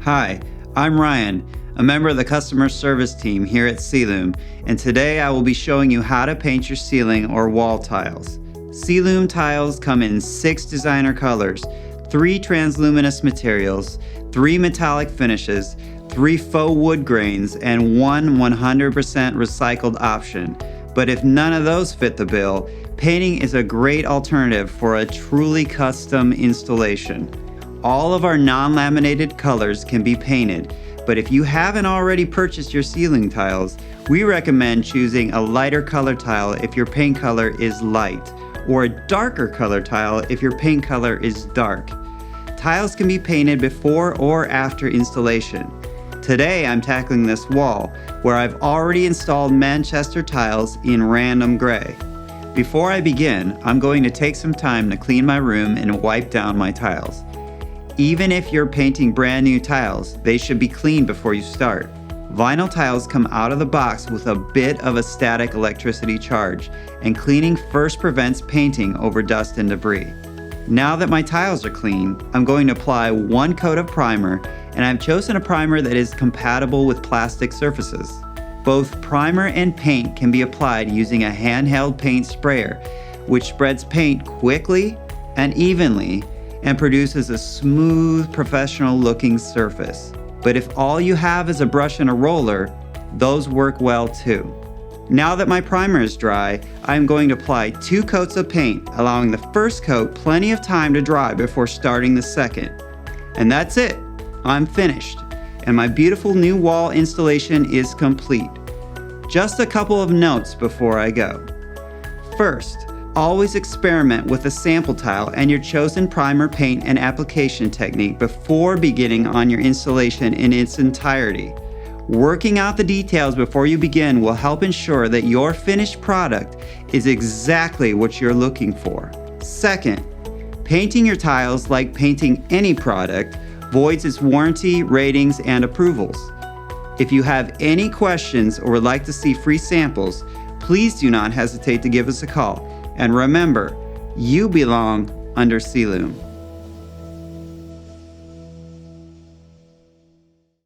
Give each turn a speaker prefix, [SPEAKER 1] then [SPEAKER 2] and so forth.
[SPEAKER 1] Hi, I'm Ryan, a member of the customer service team here at Ceilume, and today I will be showing you how to paint your ceiling or wall tiles. Ceilume tiles come in 6 designer colors, 3 transluminous materials, 3 metallic finishes, 3 faux wood grains, and 1 100% recycled option. But if none of those fit the bill, painting is a great alternative for a truly custom installation. All of our non-laminated colors can be painted, but if you haven't already purchased your ceiling tiles, we recommend choosing a lighter color tile if your paint color is light, or a darker color tile if your paint color is dark. Tiles can be painted before or after installation. Today I'm tackling this wall, where I've already installed Manchester tiles in random gray. Before I begin, I'm going to take some time to clean my room and wipe down my tiles. Even if you're painting brand new tiles, they should be cleaned before you start. Vinyl tiles come out of the box with a bit of a static electricity charge, and cleaning first prevents painting over dust and debris. Now that my tiles are clean, I'm going to apply 1 coat of primer, and I've chosen a primer that is compatible with plastic surfaces. Both primer and paint can be applied using a handheld paint sprayer, which spreads paint quickly and evenly and produces a smooth, professional-looking surface. But if all you have is a brush and a roller, those work well too. Now that my primer is dry, I am going to apply 2 coats of paint, allowing the first coat plenty of time to dry before starting the second. And that's it. I'm finished, and my beautiful new wall installation is complete. Just a couple of notes before I go. First, always experiment with a sample tile and your chosen primer, paint, and application technique before beginning on your installation in its entirety. Working out the details before you begin will help ensure that your finished product is exactly what you're looking for. Second, painting your tiles, like painting any product, voids its warranty, ratings, and approvals. If you have any questions or would like to see free samples, please do not hesitate to give us a call. And remember, you belong under Ceilume.